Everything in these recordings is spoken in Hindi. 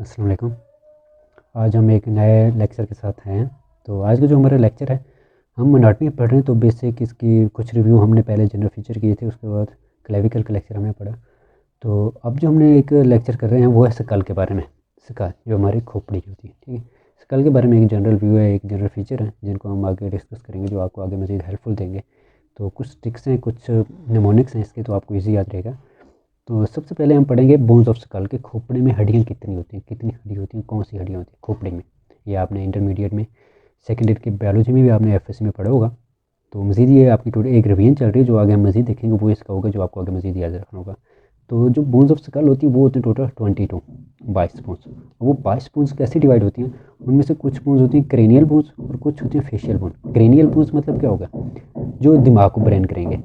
अस्सलाम वालेकुम। आज हम एक नए लेक्चर के साथ हैं। तो आज का जो हमारा लेक्चर है, हम मोनोटनी पढ़ रहे हैं। तो बेसिक इसकी कुछ रिव्यू हमने पहले जनरल फीचर किए थे, उसके बाद क्लेविकल का लेक्चर हमने पढ़ा। तो अब जो हमने एक लेक्चर कर रहे हैं वो है स्कल के बारे में। स्कल जो हमारी खोपड़ी की होती है, ठीक है। स्कल के बारे में एक जनरल व्यू है, एक जनरल फीचर है, जिनको हम आगे डिस्कस करेंगे, जो आपको आगे मज़ीद हेल्पफुल देंगे। तो कुछ ट्रिक्स हैं, कुछ निमोनिक्स हैं इसके, तो आपको ईजी याद रहेगा। तो सबसे पहले हम पढ़ेंगे बोन्स ऑफ स्कल के। खोपड़े में हड्डियाँ कितनी होती हैं, कितनी हड्डी होती हैं, कौन सी हड्डियाँ होती हैं खोपड़े में। ये आपने इंटरमीडिएट में, सेकेंड ईयर की बायोलॉजी में भी आपने एफएससी में पढ़ा होगा। तो मज़ीद ये आपकी टोटल एक रिवीजन चल रही है, जो आगे हम मज़ीद देखेंगे वो इसका होगा, जो आपको आगे मज़ीद याद रखना होगा। तो जो बोन्स ऑफ स्कल होती है वो होती है टोटल 22, 22 बोन्स। वो 22 बोन्स कैसे डिवाइड होती हैं, उनमें से कुछ बोन्स होती हैं क्रेनियल बोन्स और कुछ होती हैं फेशियल बोन। क्रेनियल बोन्स मतलब क्या होगा, जो दिमाग को ब्रेन करेंगे,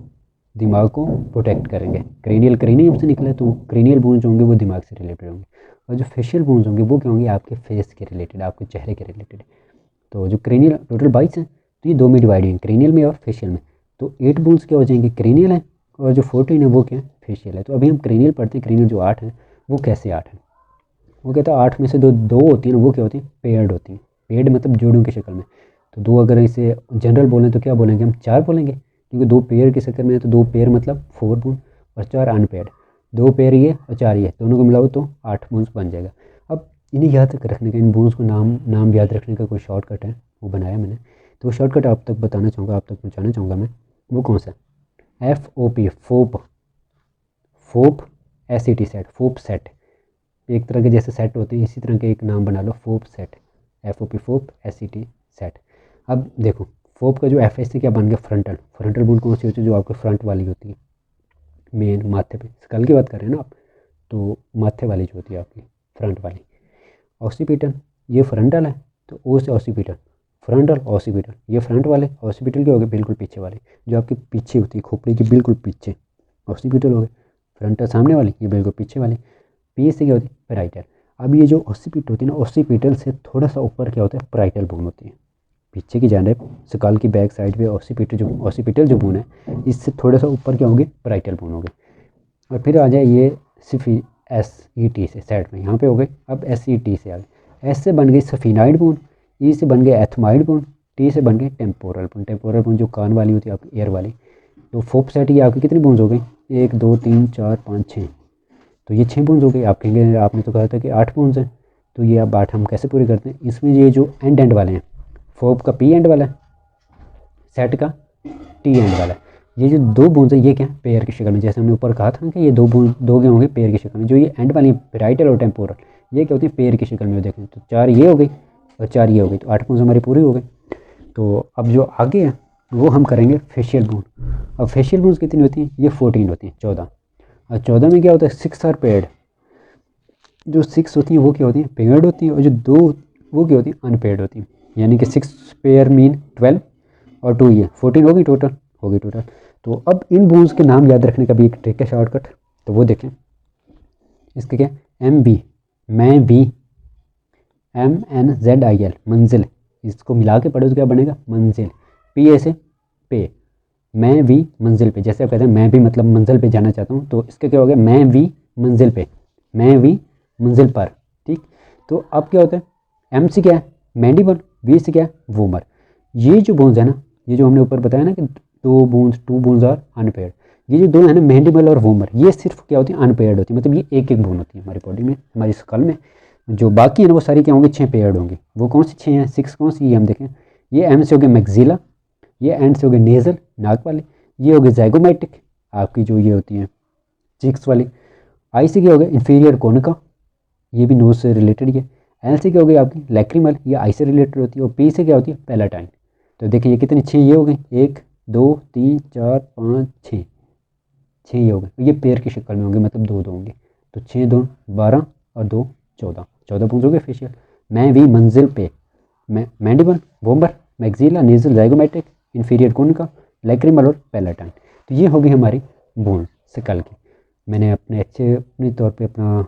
दिमाग को प्रोटेक्ट करेंगे। क्रेनियल क्रेनियम से निकला है, तो क्रेनियल बोन्स होंगे वो दिमाग से रिलेटेड होंगे। और जो फेशियल बोन्स होंगे वो क्या होंगे, आपके फेस के रिलेटेड, आपके चेहरे के रिलेटेड। तो जो क्रेनियल टोटल 22 हैं, तो ये दो में डिवाइड हुई, क्रेनियल में और फेशियल में। तो 8 बोन्स क्या हो जाएंगे, क्रेनियल है, और जो 14 है वो क्या है, फेशियल है। तो अभी हम क्रेनियल पढ़ते हैं। क्रेनियल जो 8 है वो कैसे 8 है, वो कहता है 8 में से दो होती है ना, वो क्या होती है, पेयर्ड होती हैं। पेयर्ड मतलब जोड़ों की शक्ल में। तो दो, अगर इसे जनरल बोलें तो क्या बोलेंगे, हम 4 बोलेंगे, क्योंकि दो पेयर की शक्ल में है। तो दो पेयर मतलब 4 बोन, और 4 अनपेयर्ड। दो पेयर ये और 4 ये, दोनों को मिलाओ तो 8 बोन्स बन जाएगा। अब इन्हें याद रखने का, इन बोन्स को नाम याद रखने का कोई शॉर्टकट है, वो बनाया मैंने। तो वो शॉर्टकट आप तक बताना चाहूँगा, आप तक पहुँचाना चाहूँगा मैं। वो कौन सा, FOP, FOP. FOP SET set, FOP set. एक तरह के जैसे सेट होते हैं, इसी तरह के एक नाम बना लो, फोप सेट। FOP, फोप SET set. अब देखो, फोप का जो एफ से क्या बन गया, फ्रंटल। फ्रंटल बोन कौन सी होती है, जो आपके फ्रंट वाली होती है, मेन माथे पे। स्कल की बात कर रहे हैं ना आप, तो माथे वाली जो होती है आपकी, फ्रंट वाली। ऑक्सीपिटल, ये फ्रंटल है, तो ओ से ऑक्सीपिटल, फ्रंटल ऑक्सीपिटल। ये फ्रंट वाले, ऑक्सीपिटल के हो गए बिल्कुल पीछे वाले, जो आपके पीछे होती है खोपड़ी के बिल्कुल पीछे, ऑक्सीपिटल हो गए। फ्रंटल सामने वाली, ये बिल्कुल पीछे वाली। पी से क्या होती है, पेराइटल। अब ये जो ऑक्सीपिट होती है ना, ऑक्सीपिटल से थोड़ा सा ऊपर क्या होता है, पेराइटल बोन होती है, पीछे की जानिब स्कल की बैक साइड पे। ऑक्सीपिटल जो बोन है, इससे थोड़ा सा ऊपर क्या होंगे, पेराइटल बोन हो गए। और फिर आ जाए ये सिर्फ SET से साइड में, यहाँ पे हो गए। अब SET से आ गए, एस से बन गई सफिनाइड बोन, ई से बन गए एथमाइड बोन, टी से बन गई टेम्पोरल बोन। टेम्पोरल बोन जो कान वाली होती है आपकी, एयर वाली। तो फोप सेट ये आपकी कितनी बोन्स हो गई, 1 2 3 4 5 6। तो ये 6 बोन्स हो गई। आप कहेंगे आपने तो कहा था कि 8 बोन्स हैं, तो ये अब 8 हम कैसे पूरे करते हैं। इसमें ये जो एंड वाले हैं, फोप का P एंड वाला है, सेट का T एंड वाला है। ये जो दो बोन्स है, ये क्या है, पेयर की शक्ल में। जैसे हमने ऊपर कहा था ना कि ये दो क्या होंगे, पेयर की शक्ल में। जो ये एंड वाली पेराइटल और टेम्पोरल, ये क्या होती है, पेयर की शक्ल में। देखें तो 4 ये हो गई और 4 ये हो गई, तो 8 बोन्स हमारी पूरी हो गई। तो अब जो आगे है वो हम करेंगे फेशियल बोन। अब फेशियल बोन्स कितनी होती हैं, ये 14 होती हैं, 14। और 14 में क्या होता है, 6 आर पेयर्ड। जो 6 होती हैं वो क्या होती हैं, पेयर्ड होती हैं, और जो 2 वो क्या होती हैं, अनपेयर्ड होती हैं। यानी कि 6 पेयर मीन 12, और 2 ये 14 होगी टोटल, होगी टोटल। तो अब इन बोन्स के नाम याद रखने का भी एक ट्रिक है, शॉर्टकट। तो वो देखें, इसके क्या, MB, मैं भी, MNZIL, मंजिल। इसको मिला के पढ़ो तो क्या बनेगा, मंजिल। PA से पे, मैं भी मंजिल पे। जैसे आप कहते हैं मैं भी मतलब मंजिल पे जाना चाहता हूँ, तो इसका क्या हो गया, मैं भी मंजिल पे, मैं भी मंजिल पर। ठीक। तो अब क्या होता है, M से क्या है, मैंडिबल, V से क्या है, वोमर। ये जो बोन्स है ना, ये जो हमने ऊपर बताया ना कि टू बोन्स आर अनपेयर्ड, ये जो दो है ना, मैंडिबल और वोमर, ये सिर्फ क्या होती है, अनपेयर्ड होती है। मतलब ये एक एक बोन होती है हमारी बॉडी में, हमारी स्कल में। जो बाकी है ना वो सारी क्या होंगी, 6 पेयर्ड होंगी। वो कौन सी 6 हैं, 6 कौन सी, ये हम देखें। ये M से हो गया मैक्सिला, ये एंड से हो गए नेजल, नाक वाले। ये हो गए जैगोमेटिक, आपकी जो ये होती हैं चिक्स वाली। आई से क्या हो गया, इन्फीरियर कोनिका, ये भी नोज से रिलेटेड ही है। एल से क्या हो गई आपकी लैक्रिमल, ये आई से रिलेटेड होती है। और पी से क्या होती है, पैलाटाइन। तो देखिए ये कितनी, 6 ये हो गई, 1 2 3 4 5 6, 6 ये हो गए। ये पेयर की शक्ल में होंगे, मतलब दो दो होंगे। तो 6 2 12 और 2 14, 14 बोन्स हो गए फेशियल। मैं भी मंजिल पे, mandible, vomer, maxilla, nasal, zygomatic, inferior concha, lacrimal और पैलाटाइन। तो ये होगी हमारी बोन स्कल की। मैंने अपने तौर पे अपना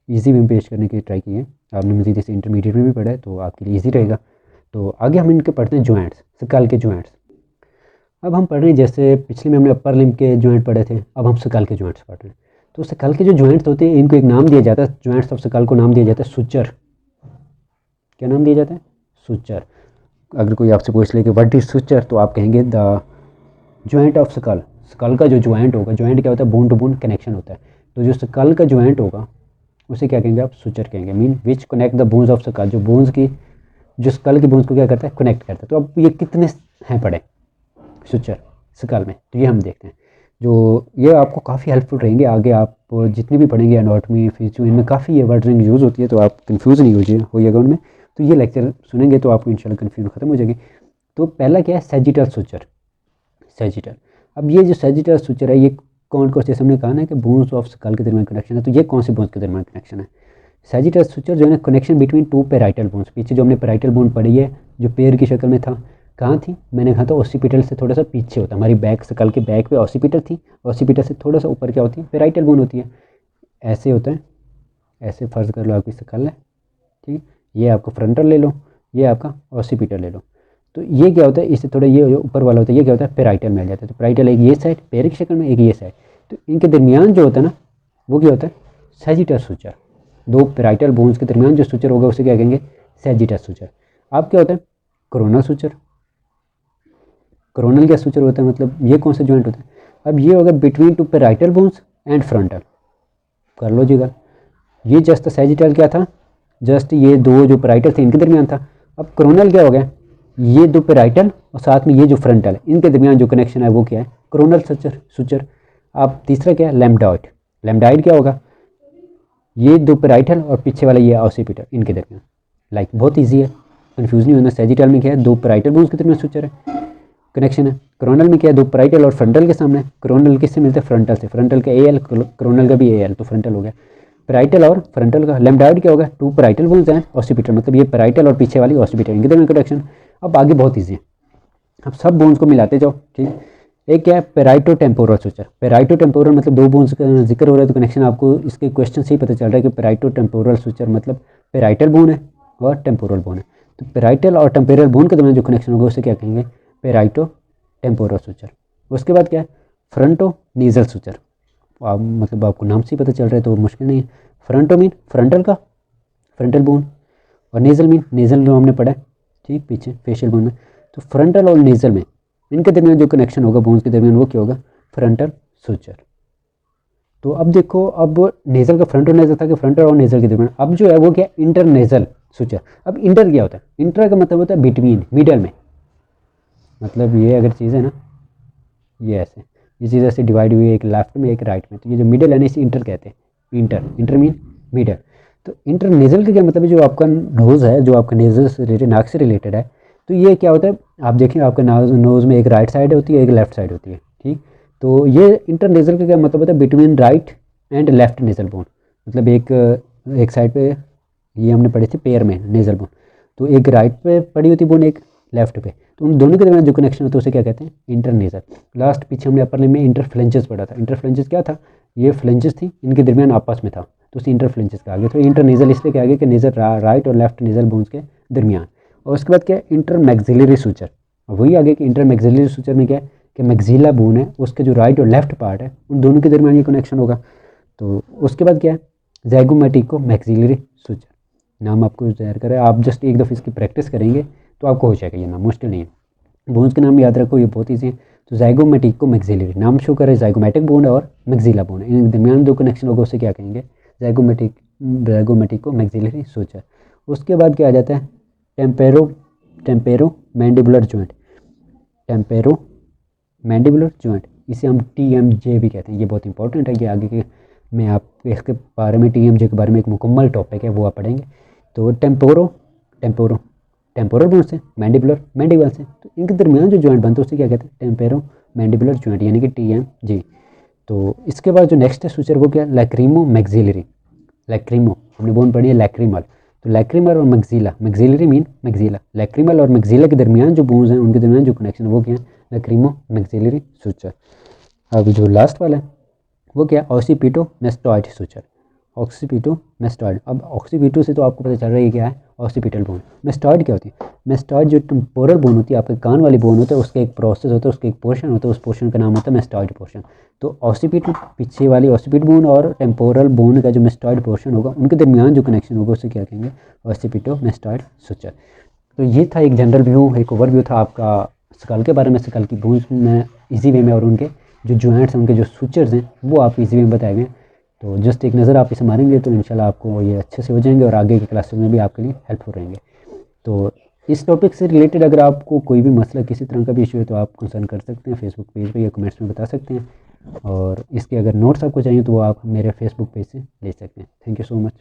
इजी वे में पेश करने की ट्राई की है। आपने मजीद इसे इंटरमीडिएट में भी पढ़ा है, तो आपके लिए ईजी रहेगा। तो आगे हम इनके पढ़ते हैं जॉइंट्स, स्कल के जॉइंट्स। अब हम पढ़ रहे हैं, जैसे पिछले में हमने अपर लिम्ब के जॉइंट पढ़े थे, अब हम स्कल के जॉइंट्स पढ़ रहे हैं। तो स्कल के जो जॉइंट्स होते हैं इनको एक नाम दिया जाता है, जॉइंट्स ऑफ स्कल को नाम दिया जाता है सुचर। क्या नाम दिया जाता है? सुचर। अगर कोई आपसे पूछ ले कि व्हाट इज सुचर, तो आप कहेंगे the joint of skull. Skull का जो जॉइंट होगा, जॉइंट क्या होता है? बोन टू बोन कनेक्शन होता है। तो जो स्कल का जॉइंट होगा उसे क्या कहेंगे आप? सुचर कहेंगे। Mean which connect the bones of skull, जो बोन्स की, जो स्कल की बोन्स को क्या करता है? कनेक्ट करता है। तो अब ये कितने हैं पड़े सुचर स्कल में, तो ये हम देखते हैं। जो ये आपको काफ़ी हेल्पफुल रहेंगे आगे आप जितनी भी पढ़ेंगे एनाटॉमी फिजियो, इनमें काफ़ी ये वर्डिंग यूज़ होती है, तो आप कंफ्यूज नहीं होइएगा उनमें। तो ये लेक्चर सुनेंगे तो आपको इंशाल्लाह कन्फ्यूजन खत्म हो जाएगी। तो पहला क्या है? Sagittal suture. सैजिटल। अब ये जो सैजिटल सुचर है ये कौन कौन, जैसे हमने कहा ना कि बोन्स ऑफ स्कल के दरमियान कनेक्शन है, तो ये कौन से बोन्स के दरमियान कनेक्शन है? सैजिटल सुचर जो है ना, connection between two parietal bones. पीछे जो हमने पेराइटल बोन पढ़ी है जो पेड़ की शक्ल में था, कहाँ थी? मैंने कहा था ऑसिपिटल से थोड़ा सा पीछे होता है, हमारी बैक स्कल के बैक पे ऑसिपिटल थी, ऑसिपिटल से थोड़ा सा ऊपर क्या होती है? पेराइटल बोन होती है। ऐसे होता है, ऐसे फर्ज कर लो आपकी स्कल है, ठीक, ये आपका फ्रंटल ले लो, ये आपका ऑसिपिटल ले लो। तो ये क्या होता है? इससे थोड़ा ये ऊपर वाला होता है, ये क्या होता है? पेराइटल में आ जाता है। तो पेराइटल एक ये साइड पैर की शक्ल में, एक ये साइड, तो इनके दरमियान जो होता है ना वो क्या होता है? Sagittal suture. दो पेराइटल बोन्स के दरमियान जो सुचर होगा उसे क्या कहेंगे? Sagittal suture. अब क्या होता है? Coronal suture. कोरोनल क्या सुचर होता है? मतलब ये कौन सा जॉइंट होता है? अब ये होगा between two parietal bones and frontal. कर लो जी गल, ये जस्ट सैजिटल क्या था? जस्ट ये दो जो पेराइटल थे इनके दरमियान था। अब कोरोनल क्या हो गया? ये दो पेराइटल और साथ में ये जो फ्रंटल है इनके दरमियान जो कनेक्शन है वो क्या है? Coronal suture suture. अब तीसरा क्या है? लैम्डाइड। लैम्डाइड क्या होगा? ये दो पेराइटल और पीछे वाला ये ऑसिपिटल, इनके दरमियान। लाइक बहुत ईजी है, कंफ्यूज नहीं होना। सैजिटल में क्या है? दो पेराइटल बोन्स के दरमियान सुचर है, कनेक्शन है। कोरोनल में क्या है? दो पेराइटल और फ्रंटल के सामने। कोरोनल किससे मिलते हैं? फ्रंटल से। फ्रंटल का एल, कोरोनल का भी एल, तो फ्रंटल हो गया। पेराइटल और फ्रंटल का। लैम्डाइड क्या होगा? टू पेराइटल बोन्स हैं, ऑसिपिटल, मतलब ये पेराइटल और पीछे वाली ऑसिपिटल, इनके दरमियान कनेक्शन। अब आगे बहुत ईजी है, अब सब बोन्स को मिलाते जाओ, ठीक। एक क्या है? पेराइटो टेम्पोरल सुचर। पेराइटो टेम्पोरल मतलब दो बोन्स का जिक्र हो रहा है, तो कनेक्शन आपको इसके क्वेश्चन से ही पता चल रहा है कि पेराइटो टेम्पोरल सुचर मतलब पेराइटल बोन है और टेम्पोरल बोन है। तो पेराइटल और टेम्पोरल बोन के दरमियान जो कनेक्शन होगा उसे क्या कहेंगे? पेराइटो टेम्पोरल सुचर। उसके बाद क्या है? Fronto nasal suture. आप मतलब आपको नाम से ही पता चल रहा है तो मुश्किल नहीं है। फ्रंटो मीन फ्रंटल का, फ्रंटल बोन, और नेजल मीन नेजल जो हमने पढ़ा है, ठीक, पीछे फेशियल बोन में। तो फ्रंटल और नेजल में इनके दरमियान जो कनेक्शन होगा बोन्स के दरमियान वो क्या होगा? Frontal suture. तो अब देखो, अब नेजल का फ्रंट और नेजल था कि फ्रंटल और नेजल के दरमियान, अब जो है वो क्या? इंटरनेजल सुचर। अब इंटर क्या होता है? इंटर का मतलब होता है बिटवीन, मिडल में। मतलब ये अगर चीज़ है ना, ये ऐसे, ये चीज़ ऐसे डिवाइड हुई है, एक लेफ्ट में एक राइट में, तो ये जो मिडल है ना इसे इंटर कहते हैं। Inter, inter mean middle. तो इंटरनेजल का क्या मतलब है? जो आपका नोज़ है, जो आपका नेजल से रिलेटेड, नाक से रिलेटेड है, तो ये क्या होता है? आप देखिए आपका नोज़ में एक राइट साइड होती है, एक लेफ्ट साइड होती है, ठीक। तो ये इंटरनेजल का क्या मतलब होता है? Between right and left nasal bone. मतलब एक साइड पे, ये हमने पढ़ी थी पेयर में नेजल बोन, तो एक राइट पे पड़ी होती बोन, एक लेफ्ट पे, तो उन दोनों के दरमियान जो कनेक्शन होता है उसे क्या कहते हैं? इंटरनेजल। लास्ट पीछे हमने अपर लिम्ब में इंटरफ्लेंजेस पढ़ा था। इंटरफ्लेंजेस क्या था? ये फ्लेंजेस थी, इनके दरमियान आपस में था, तो उसे इंटरफ्लेंजेस कहा गया। तो इंटरनेजल इसलिए कहा गया कि नेजल राइट और लेफ्ट नेजल बोन्स के दरमियान। और उसके बाद क्या है? Inter maxillary suture. वही आगे कि इंटर मैक्सिलरी सुचर में क्या है कि मैक्सिला बोन है, उसके जो राइट और लेफ्ट पार्ट है उन दोनों के दरमियान ये कनेक्शन होगा। तो उसके बाद क्या है? जैगोमेटिको मैक्सिलरी सुचर। नाम आपको जाहिर करें, आप जस्ट एक दफ़े इसकी प्रैक्टिस करेंगे तो आपको हो जाएगा, ये नाम मुश्किल नहीं है। बोन्स के नाम याद रखो, ये बहुत ईजी है। तो जाइगोमेटिको मैक्सिलरी, नाम शो करे जाइगोमेटिक बोन है और मैक्सिला बोन है, इन दरमियान जो कनेक्शन होगा उसे क्या कहेंगे? जाइगोमेटिको मैक्सिलरी सुचर। उसके बाद क्या आ जाता है? टेम्पेरो मैंडिबुलर जॉइंट। टेम्पेरो मैंडिबुलर जॉइंट, इसे हम TMJ भी कहते हैं। ये बहुत इंपॉर्टेंट है, ये आगे के मैं आप इसके बारे में, TMJ के बारे में एक मुकम्मल टॉपिक है, वो आप पढ़ेंगे। तो टेम्पोरो टेम्पोरल बोन से, मैंडिबुलर मैंडिबल से, तो इनके दरमियान जो जॉइंट बनता है उसे क्या कहते हैं? टेम्पेरो मैंडिबुलर जॉइंट, यानी कि TMJ। तो इसके बाद जो नेक्स्ट है सुचर वो क्या? लैक्रीमो मैक्सिलरी। लैक्रीमो हमने बोन पढ़ी है लैक्रीमल, तो लैक्रीमल और maxilla, maxillary mean maxilla, lacrimal और मैक्सिला के दरमियान जो बोन्स हैं उनके दरमियान जो कनेक्शन है वो क्या है? लैक्रीमो मैक्सिलरी सुचर। अब जो लास्ट वाला है वो क्या? Occipito mastoid suture. Occipito mastoid. अब ऑक्सीपिटो से तो आपको पता चल रहा है क्या है, ऑक्सीपिटल बोन। मेस्टॉइड क्या होती है? मेस्टॉइड जो टेम्पोरल बोन होती है, आपके कान वाली बोन होता है, उसका एक प्रोसेस होता है, उसका एक पोर्शन होता है, उस पोर्शन का नाम होता है मेस्टॉइड पोर्शन। तो ऑक्सीपिट पीछे वाली ऑक्सीपिट बोन और टेम्पोरल बोन का जो मेस्टॉइड पोर्शन होगा, उनके दरमियान जो कनेक्शन होगा उसे क्या कहेंगे? Occipito mastoid suture. तो ये था एक जनरल व्यू, एक ओवरव्यू था आपका स्कल के बारे में, स्कल की बोन्स में इजी वे में, और उनके जो जॉइंट्स हैं, उनके जो सुचर्स हैं, वो आप इजी वे में बताए गए। तो जस्ट एक नज़र आप इसे मारेंगे तो इंशाल्लाह आपको ये अच्छे से हो जाएंगे और आगे की क्लासेस में भी आपके लिए हेल्पफुल रहेंगे। तो इस टॉपिक से रिलेटेड अगर आपको कोई भी मसला, किसी तरह का भी इशू है, तो आप कंसर्न कर सकते हैं फेसबुक पेज पे या कमेंट्स में बता सकते हैं। और इसके अगर नोट्स आपको चाहिए तो वो आप मेरे फेसबुक पेज से ले सकते हैं। Thank you so much.